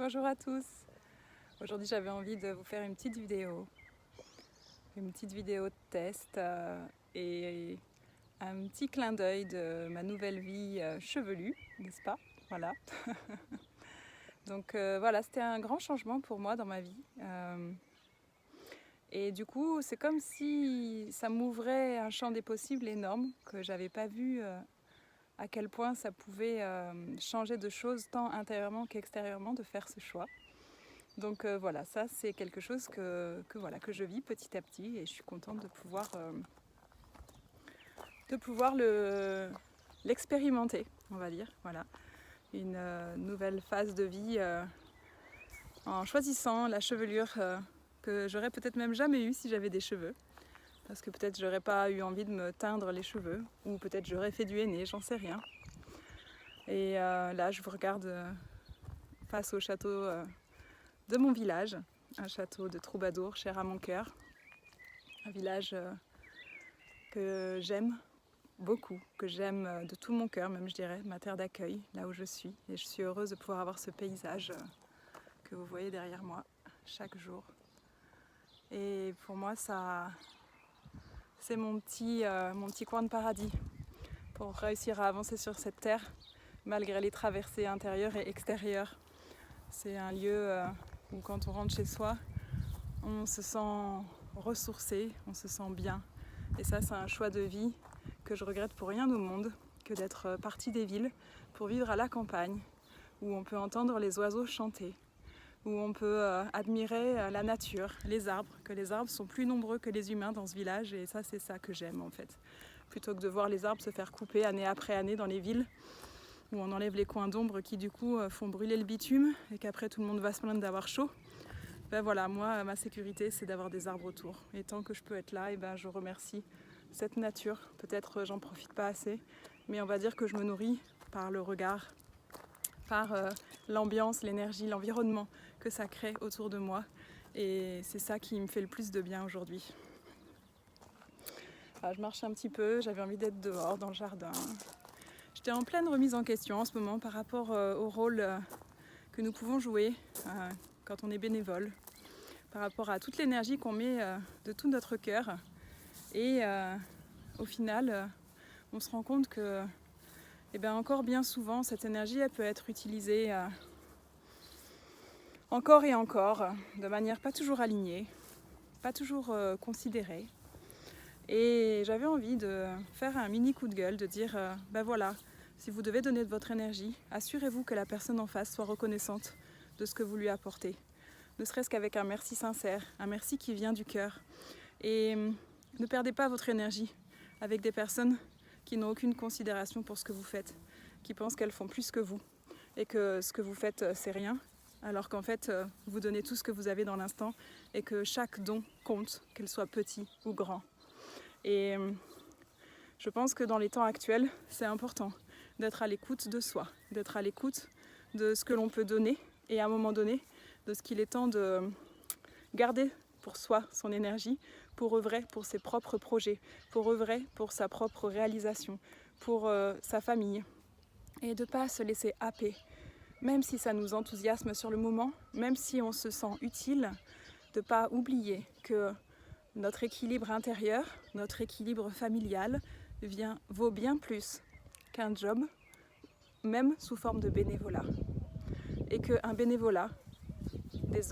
Bonjour à tous. Aujourd'hui j'avais envie de vous faire une petite vidéo de test et un petit clin d'œil de ma nouvelle vie chevelue, n'est-ce pas? Voilà. Donc voilà, c'était un grand changement pour moi dans ma vie. Et du coup, c'est comme si ça m'ouvrait un champ des possibles énorme que j'avais pas vu à quel point ça pouvait changer de choses tant intérieurement qu'extérieurement de faire ce choix. Donc voilà, ça c'est quelque chose que je vis petit à petit et je suis contente de pouvoir l'expérimenter, on va dire. Voilà, une nouvelle phase de vie en choisissant la chevelure que j'aurais peut-être même jamais eue si j'avais des cheveux. Parce que peut-être j'aurais pas eu envie de me teindre les cheveux, ou peut-être j'aurais fait du henné, j'en sais rien. Et là je vous regarde face au château de mon village, un château de troubadour cher à mon cœur, un village que j'aime beaucoup, que j'aime de tout mon cœur, même je dirais, ma terre d'accueil, là où je suis. Et je suis heureuse de pouvoir avoir ce paysage que vous voyez derrière moi chaque jour. Et pour moi, ça, c'est mon petit coin de paradis pour réussir à avancer sur cette terre, malgré les traversées intérieures et extérieures. C'est un lieu où quand on rentre chez soi, on se sent ressourcé, on se sent bien. Et ça, c'est un choix de vie que je regrette pour rien au monde que d'être partie des villes pour vivre à la campagne, où on peut entendre les oiseaux chanter, où on peut admirer la nature, les arbres, que les arbres sont plus nombreux que les humains dans ce village. Et ça, c'est ça que j'aime en fait. Plutôt que de voir les arbres se faire couper année après année dans les villes, où on enlève les coins d'ombre qui du coup font brûler le bitume et qu'après tout le monde va se plaindre d'avoir chaud. Ben voilà, moi, ma sécurité, c'est d'avoir des arbres autour. Et tant que je peux être là, et ben, je remercie cette nature. Peut-être j'en profite pas assez, mais on va dire que je me nourris par le regard, par l'ambiance, l'énergie, l'environnement que ça crée autour de moi. Et c'est ça qui me fait le plus de bien aujourd'hui. Alors, je marche un petit peu, j'avais envie d'être dehors dans le jardin. J'étais en pleine remise en question en ce moment par rapport au rôle que nous pouvons jouer quand on est bénévole, par rapport à toute l'énergie qu'on met de tout notre cœur. Et au final, on se rend compte que encore bien souvent, cette énergie elle peut être utilisée encore et encore, de manière pas toujours alignée, pas toujours considérée. Et j'avais envie de faire un mini coup de gueule, de dire, ben voilà, si vous devez donner de votre énergie, assurez-vous que la personne en face soit reconnaissante de ce que vous lui apportez. Ne serait-ce qu'avec un merci sincère, un merci qui vient du cœur. Et ne perdez pas votre énergie avec des personnes qui n'ont aucune considération pour ce que vous faites, qui pensent qu'elles font plus que vous et que ce que vous faites c'est rien, alors qu'en fait vous donnez tout ce que vous avez dans l'instant et que chaque don compte, qu'elle soit petit ou grand. Et je pense que dans les temps actuels, c'est important d'être à l'écoute de soi, d'être à l'écoute de ce que l'on peut donner et à un moment donné, de ce qu'il est temps de garder pour soi son énergie, pour œuvrer pour ses propres projets, pour œuvrer pour sa propre réalisation, pour sa famille, et de ne pas se laisser happer, même si ça nous enthousiasme sur le moment, même si on se sent utile, de ne pas oublier que notre équilibre intérieur, notre équilibre familial vaut bien plus qu'un job, même sous forme de bénévolat. Et qu'un bénévolat,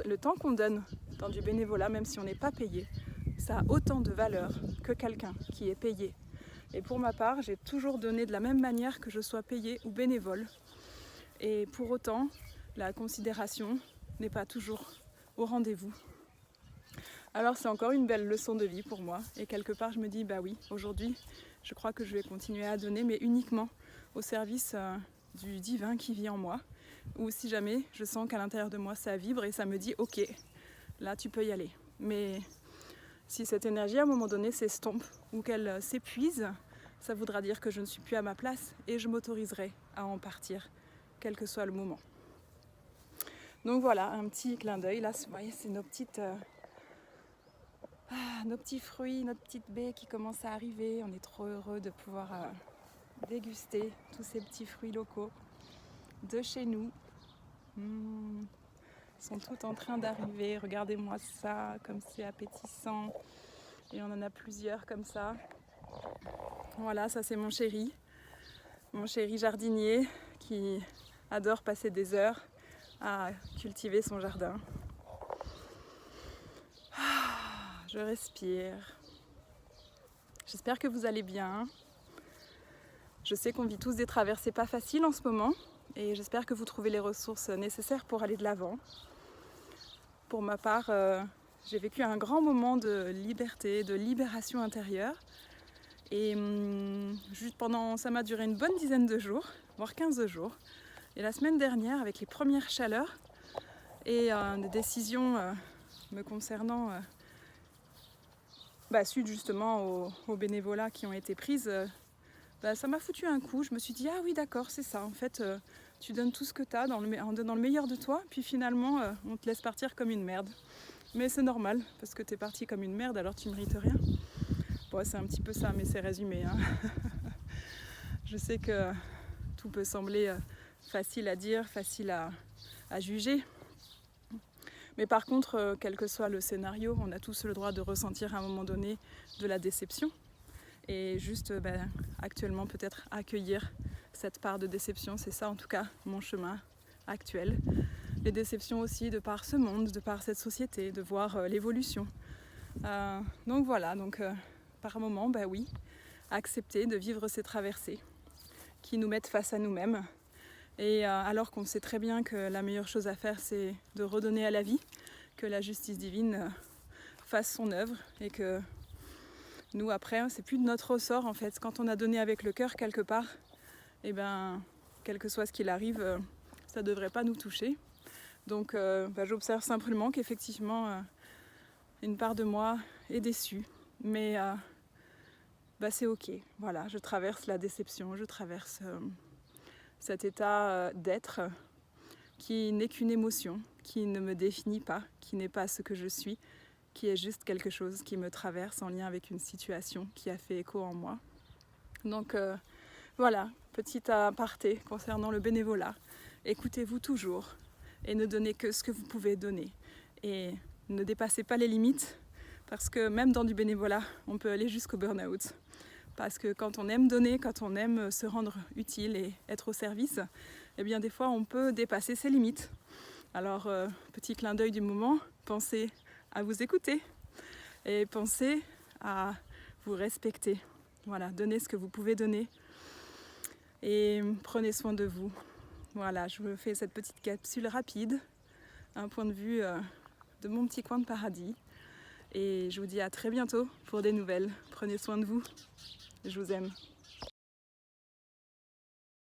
le temps qu'on donne dans du bénévolat, même si on n'est pas payé, ça a autant de valeur que quelqu'un qui est payé. Et pour ma part, j'ai toujours donné de la même manière que je sois payée ou bénévole. Et pour autant, la considération n'est pas toujours au rendez-vous. Alors c'est encore une belle leçon de vie pour moi. Et quelque part, je me dis, bah oui, aujourd'hui, je crois que je vais continuer à donner, mais uniquement au service du divin qui vit en moi. Ou si jamais je sens qu'à l'intérieur de moi, ça vibre et ça me dit, ok, là tu peux y aller. Mais si cette énergie à un moment donné s'estompe ou qu'elle s'épuise, ça voudra dire que je ne suis plus à ma place et je m'autoriserai à en partir, quel que soit le moment. Donc voilà, un petit clin d'œil. Là, vous voyez, c'est nos petits fruits, notre petite baie qui commence à arriver. On est trop heureux de pouvoir déguster tous ces petits fruits locaux de chez nous. sont toutes en train d'arriver. Regardez-moi ça, comme c'est appétissant. Et on en a plusieurs comme ça. Voilà, ça c'est mon chéri jardinier qui adore passer des heures à cultiver son jardin. Je respire. J'espère que vous allez bien. Je sais qu'on vit tous des traversées pas faciles en ce moment et j'espère que vous trouvez les ressources nécessaires pour aller de l'avant. Pour ma part, j'ai vécu un grand moment de liberté, de libération intérieure. Et juste ça m'a duré une bonne dizaine de jours, voire 15 jours. Et la semaine dernière, avec les premières chaleurs et des décisions me concernant, suite justement au bénévolat qui ont été prises, ça m'a foutu un coup. Je me suis dit, ah oui d'accord, c'est ça. En fait, tu donnes tout ce que tu as en donnant le meilleur de toi, puis finalement, on te laisse partir comme une merde. Mais c'est normal, parce que tu es parti comme une merde, alors tu mérites rien. Bon, c'est un petit peu ça, mais c'est résumé. Hein. Je sais que tout peut sembler facile à dire, facile à juger. Mais par contre, quel que soit le scénario, on a tous le droit de ressentir à un moment donné de la déception. Et juste actuellement peut-être accueillir cette part de déception. C'est ça en tout cas mon chemin actuel. Les déceptions aussi de par ce monde, de par cette société, de voir l'évolution. Donc voilà, par moment, oui, accepter de vivre ces traversées qui nous mettent face à nous-mêmes. Et alors qu'on sait très bien que la meilleure chose à faire, c'est de redonner à la vie, que la justice divine fasse son œuvre et que nous, après, c'est plus de notre ressort en fait. Quand on a donné avec le cœur quelque part, quel que soit ce qu'il arrive, ça ne devrait pas nous toucher. Donc j'observe simplement qu'effectivement, une part de moi est déçue. Mais c'est ok. Voilà, je traverse la déception, je traverse cet état d'être qui n'est qu'une émotion, qui ne me définit pas, qui n'est pas ce que je suis, qui est juste quelque chose qui me traverse en lien avec une situation qui a fait écho en moi. Donc voilà, petit aparté concernant le bénévolat. Écoutez-vous toujours et ne donnez que ce que vous pouvez donner. Et ne dépassez pas les limites, parce que même dans du bénévolat, on peut aller jusqu'au burn-out. Parce que quand on aime donner, quand on aime se rendre utile et être au service, des fois on peut dépasser ses limites. Alors, petit clin d'œil du moment, pensez à vous écouter et pensez à vous respecter. Voilà, donnez ce que vous pouvez donner et prenez soin de vous. Voilà, je vous fais cette petite capsule rapide, un point de vue de mon petit coin de paradis. Et je vous dis à très bientôt pour des nouvelles. Prenez soin de vous. Je vous aime.